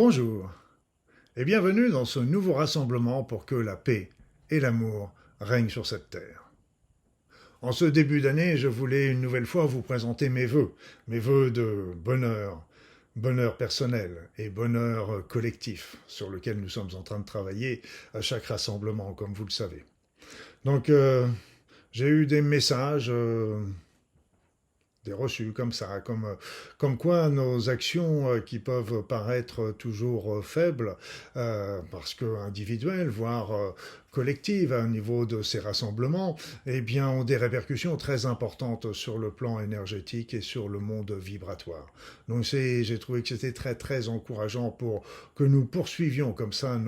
Bonjour et bienvenue dans ce nouveau rassemblement pour que la paix et l'amour règnent sur cette terre. En ce début d'année, je voulais une nouvelle fois vous présenter mes vœux de bonheur, bonheur personnel et bonheur collectif sur lequel nous sommes en train de travailler à chaque rassemblement, comme vous le savez. Donc, j'ai eu des messages des reçus comme ça, comme quoi nos actions qui peuvent paraître toujours faibles, parce que individuelles, voire collectives à un niveau de ces rassemblements, eh bien, ont des répercussions très importantes sur le plan énergétique et sur le monde vibratoire. Donc j'ai trouvé que c'était très très encourageant pour que nous poursuivions comme ça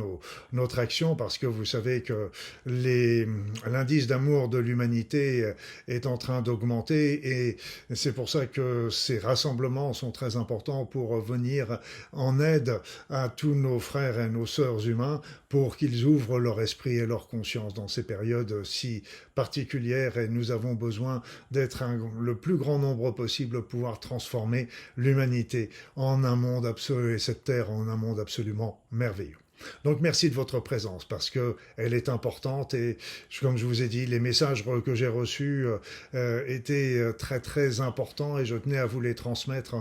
notre action, parce que vous savez que l'indice d'amour de l'humanité est en train d'augmenter et c'est pour ça que ces rassemblements sont très importants pour venir en aide à tous nos frères et nos sœurs humains pour qu'ils ouvrent leur esprit et leur conscience dans ces périodes si particulières et nous avons besoin d'être le plus grand nombre possible pour pouvoir transformer l'humanité en un monde absolu et cette terre en un monde absolument merveilleux. Donc merci de votre présence parce que elle est importante et comme je vous ai dit, les messages que j'ai reçus étaient très très importants et je tenais à vous les transmettre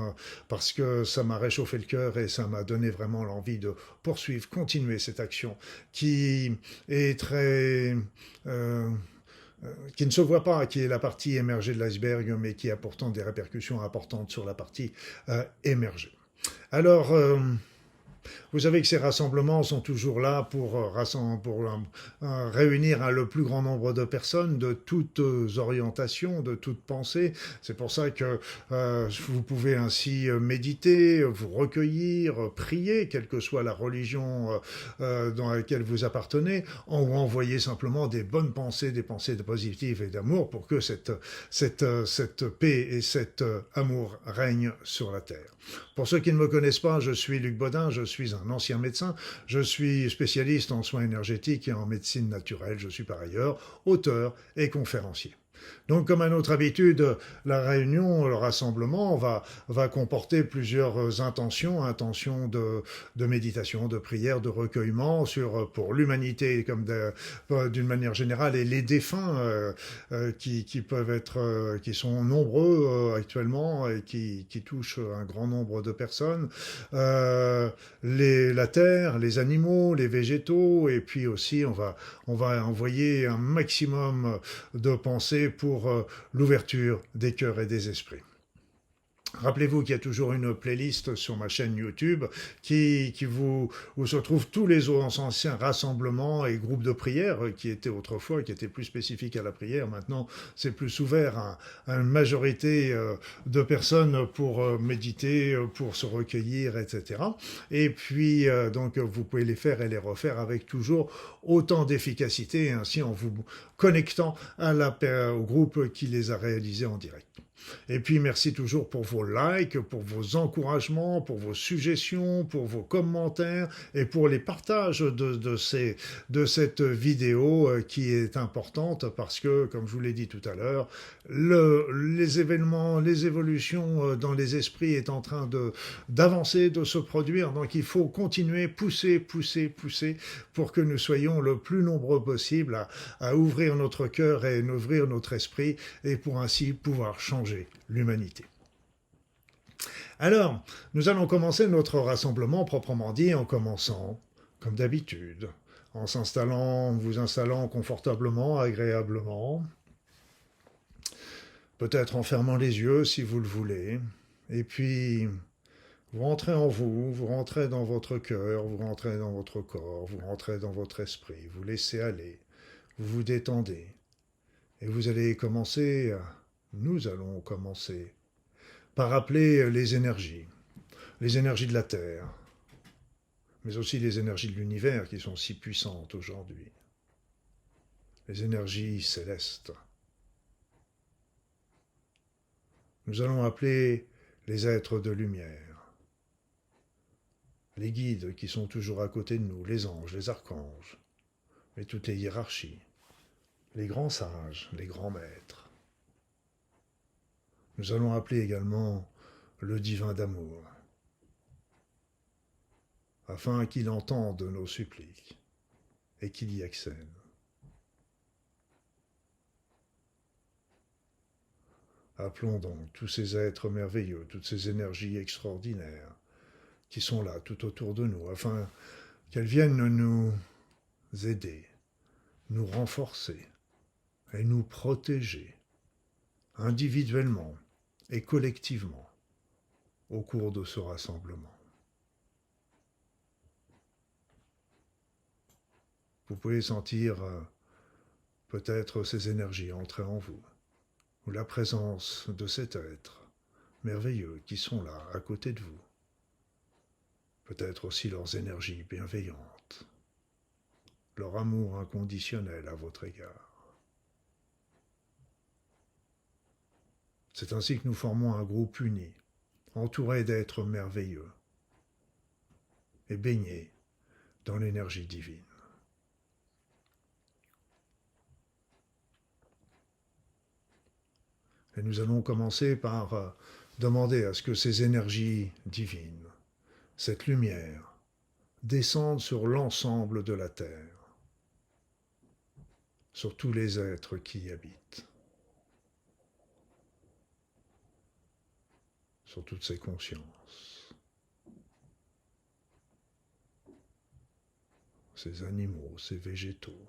parce que ça m'a réchauffé le cœur et ça m'a donné vraiment l'envie de poursuivre, continuer cette action qui est très qui ne se voit pas, qui est la partie émergée de l'iceberg, mais qui a pourtant des répercussions importantes sur la partie émergée. Alors, vous savez que ces rassemblements sont toujours là pour réunir le plus grand nombre de personnes de toutes orientations, de toutes pensées. C'est pour ça que vous pouvez ainsi méditer, vous recueillir, prier, quelle que soit la religion dans laquelle vous appartenez, ou envoyer simplement des bonnes pensées, des pensées positives et d'amour pour que cette paix et cet amour règnent sur la terre. Pour ceux qui ne me connaissent pas, je suis Luc Bodin, je suis un ancien médecin, je suis spécialiste en soins énergétiques et en médecine naturelle, je suis par ailleurs auteur et conférencier. Donc, comme à notre habitude, la réunion, le rassemblement va comporter plusieurs intentions de méditation, de prière, de recueillement pour l'humanité d'une manière générale et les défunts qui peuvent être, qui sont nombreux actuellement et qui touchent un grand nombre de personnes, la terre, les animaux, les végétaux et puis aussi on va envoyer un maximum de pensées pour l'ouverture des cœurs et des esprits. Rappelez-vous qu'il y a toujours une playlist sur ma chaîne YouTube où se trouvent tous les anciens rassemblements et groupes de prière qui étaient autrefois, qui étaient plus spécifiques à la prière. Maintenant, c'est plus ouvert à une majorité de personnes pour méditer, pour se recueillir, etc. Et puis, donc, vous pouvez les faire et les refaire avec toujours autant d'efficacité, ainsi en vous connectant au groupe qui les a réalisés en direct. Et puis merci toujours pour vos likes, pour vos encouragements, pour vos suggestions, pour vos commentaires et pour les partages de cette vidéo qui est importante parce que, comme je vous l'ai dit tout à l'heure, les événements, les évolutions dans les esprits est en train d'avancer, de se produire. Donc il faut continuer, pousser pour que nous soyons le plus nombreux possible à ouvrir notre cœur et à ouvrir notre esprit et pour ainsi pouvoir changer l'humanité. Alors, nous allons commencer notre rassemblement proprement dit en commençant, comme d'habitude, vous installant confortablement, agréablement, peut-être en fermant les yeux si vous le voulez, et puis vous rentrez en vous, vous rentrez dans votre cœur, vous rentrez dans votre corps, vous rentrez dans votre esprit, vous laissez aller, vous vous détendez, et nous allons commencer par rappeler les énergies de la Terre, mais aussi les énergies de l'univers qui sont si puissantes aujourd'hui, les énergies célestes. Nous allons appeler les êtres de lumière, les guides qui sont toujours à côté de nous, les anges, les archanges, et toutes les hiérarchies, les grands sages, les grands maîtres. Nous allons appeler également le divin d'amour. afin qu'il entende nos suppliques et qu'il y accède. Appelons donc tous ces êtres merveilleux, toutes ces énergies extraordinaires qui sont là tout autour de nous, afin qu'elles viennent nous aider, nous renforcer et nous protéger individuellement et collectivement au cours de ce rassemblement. Vous pouvez sentir peut-être ces énergies entrer en vous, ou la présence de cet être merveilleux qui sont là à côté de vous. Peut-être aussi leurs énergies bienveillantes, leur amour inconditionnel à votre égard. C'est ainsi que nous formons un groupe uni, entouré d'êtres merveilleux et baignés dans l'énergie divine. Et nous allons commencer par demander à ce que ces énergies divines, cette lumière, descendent sur l'ensemble de la Terre, sur tous les êtres qui y habitent, sur toutes ces consciences, ces animaux, ces végétaux,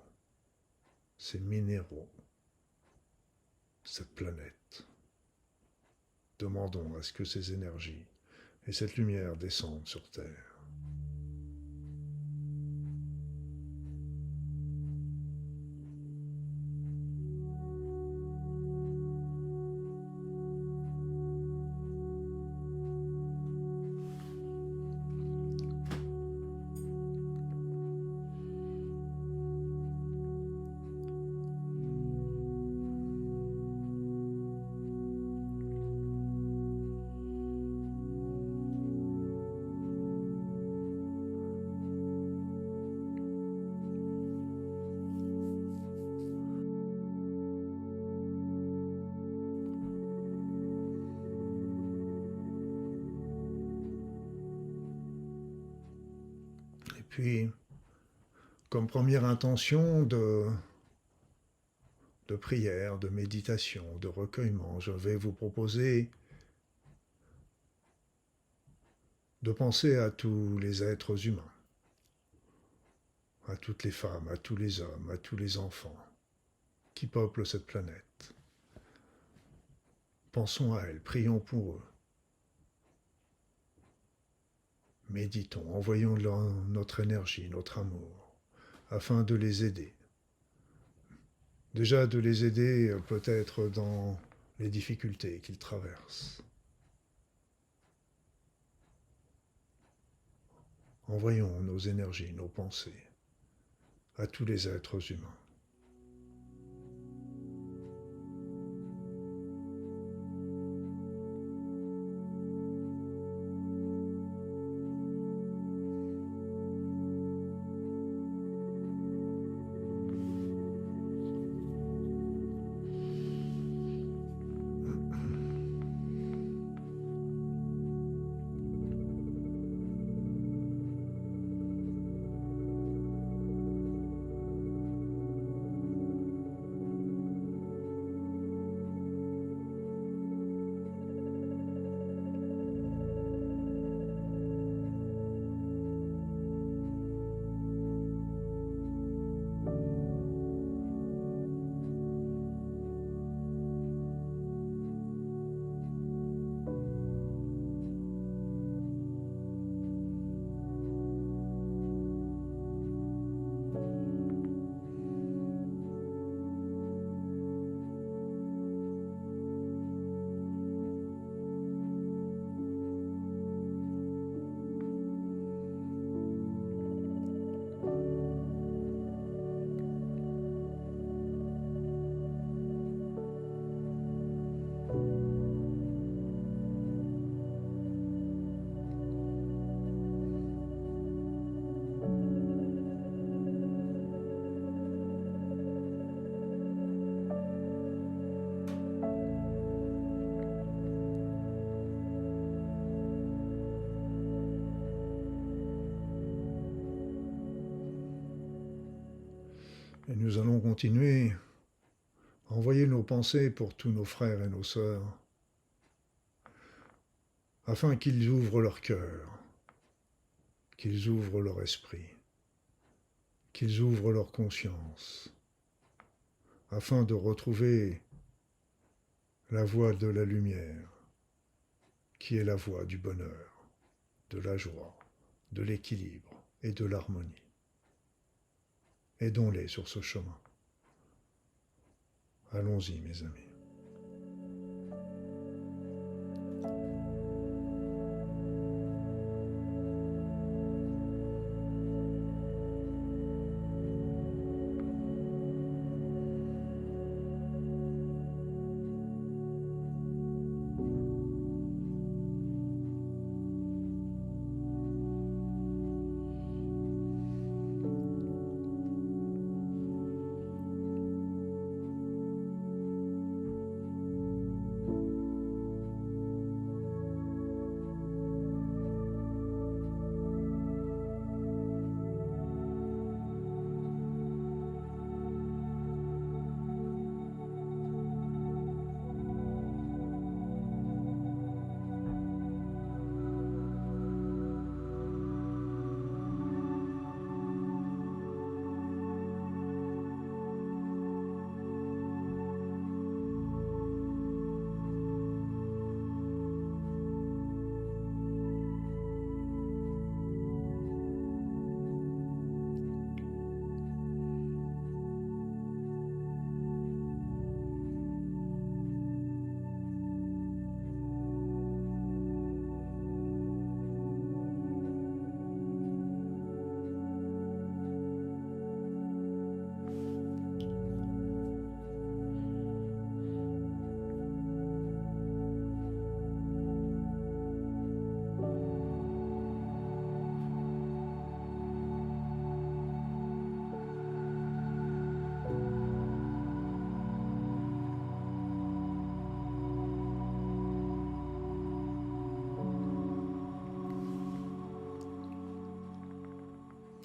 ces minéraux, cette planète. Demandons à ce que ces énergies et cette lumière descendent sur Terre. Puis, comme première intention de prière, de méditation, de recueillement, je vais vous proposer de penser à tous les êtres humains, à toutes les femmes, à tous les hommes, à tous les enfants qui peuplent cette planète. Pensons à elles, prions pour eux. Méditons, envoyons-leur notre énergie, notre amour, afin de les aider. Déjà de les aider peut-être dans les difficultés qu'ils traversent. Envoyons nos énergies, nos pensées à tous les êtres humains. Et nous allons continuer à envoyer nos pensées pour tous nos frères et nos sœurs, afin qu'ils ouvrent leur cœur, qu'ils ouvrent leur esprit, qu'ils ouvrent leur conscience, afin de retrouver la voie de la lumière, qui est la voie du bonheur, de la joie, de l'équilibre et de l'harmonie. Aidons-les sur ce chemin. Allons-y, mes amis.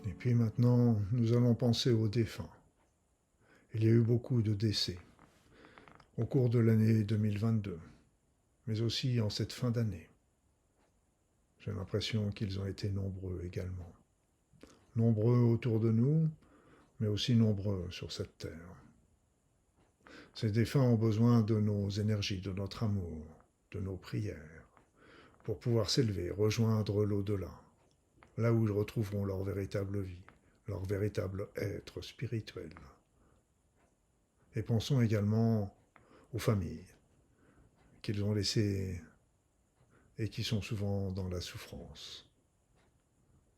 Et puis maintenant, nous allons penser aux défunts. Il y a eu beaucoup de décès au cours de l'année 2022, mais aussi en cette fin d'année. J'ai l'impression qu'ils ont été nombreux également. Nombreux autour de nous, mais aussi nombreux sur cette terre. Ces défunts ont besoin de nos énergies, de notre amour, de nos prières, pour pouvoir s'élever, rejoindre l'au-delà, là où ils retrouveront leur véritable vie, leur véritable être spirituel. Et pensons également aux familles qu'ils ont laissées et qui sont souvent dans la souffrance.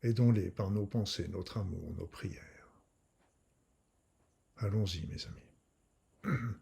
Aidons-les par nos pensées, notre amour, nos prières. Allons-y, mes amis.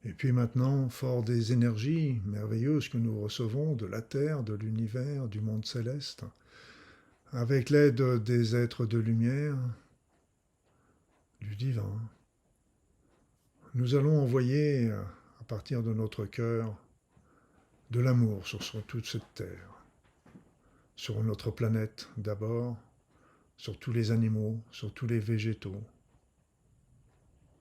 Et puis maintenant, fort des énergies merveilleuses que nous recevons de la Terre, de l'univers, du monde céleste, avec l'aide des êtres de lumière, du divin, nous allons envoyer, à partir de notre cœur, de l'amour sur toute cette terre, sur notre planète d'abord, sur tous les animaux, sur tous les végétaux,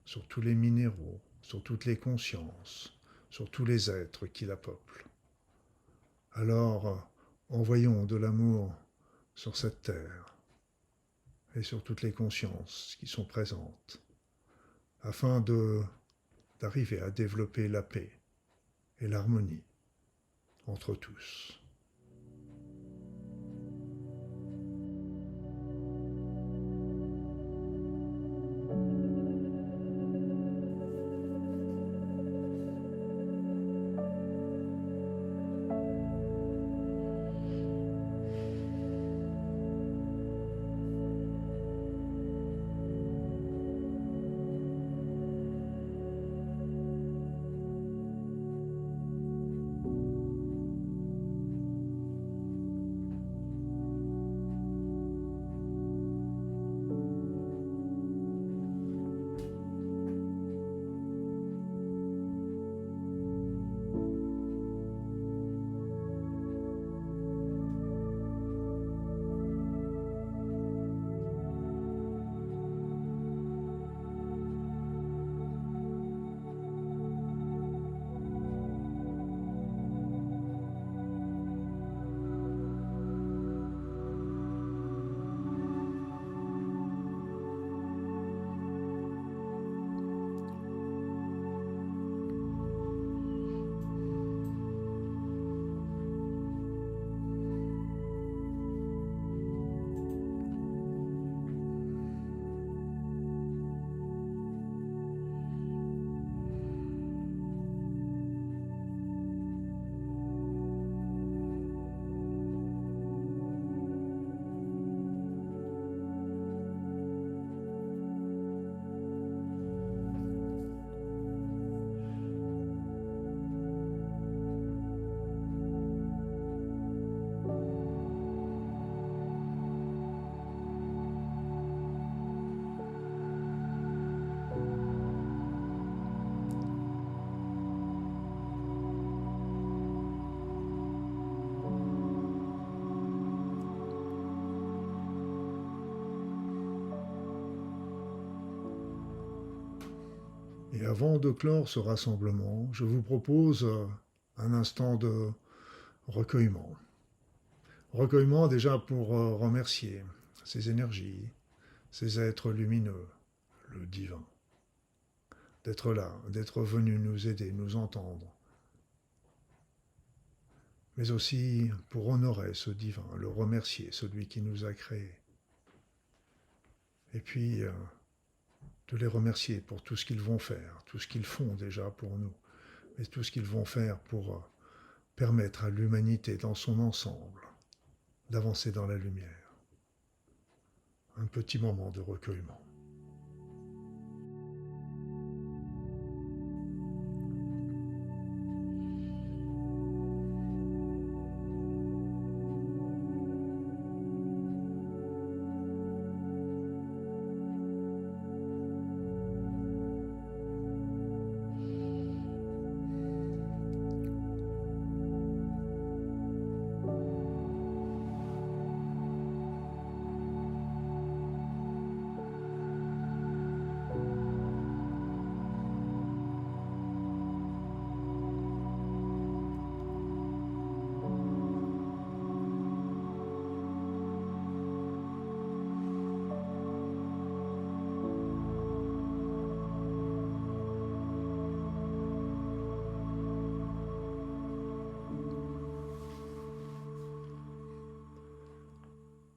sur tous les minéraux, sur toutes les consciences, sur tous les êtres qui la peuplent. Alors, envoyons de l'amour sur cette terre et sur toutes les consciences qui sont présentes, afin d'arriver à développer la paix et l'harmonie entre tous. Et avant de clore ce rassemblement, je vous propose un instant de recueillement. Recueillement déjà pour remercier ces énergies, ces êtres lumineux, le divin, d'être là, d'être venu nous aider, nous entendre, mais aussi pour honorer ce divin, le remercier, celui qui nous a créés. Et puis, de les remercier pour tout ce qu'ils vont faire, tout ce qu'ils font déjà pour nous, mais tout ce qu'ils vont faire pour permettre à l'humanité dans son ensemble d'avancer dans la lumière. Un petit moment de recueillement.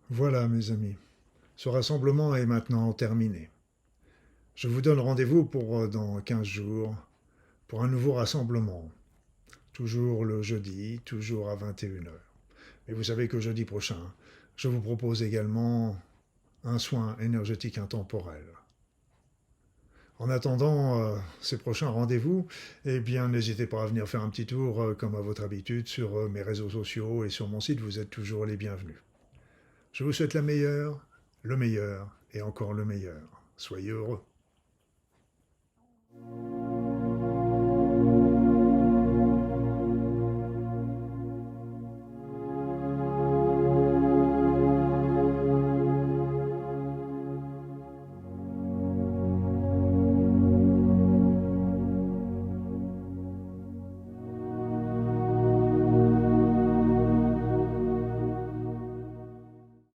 Voilà, mes amis, ce rassemblement est maintenant terminé. Je vous donne rendez-vous pour dans 15 jours pour un nouveau rassemblement. Toujours le jeudi, toujours à 21h. Et vous savez que jeudi prochain, je vous propose également un soin énergétique intemporel. En attendant ces prochains rendez-vous, eh bien, n'hésitez pas à venir faire un petit tour, comme à votre habitude, sur mes réseaux sociaux et sur mon site. Vous êtes toujours les bienvenus. Je vous souhaite la meilleure, le meilleur et encore le meilleur. Soyez heureux.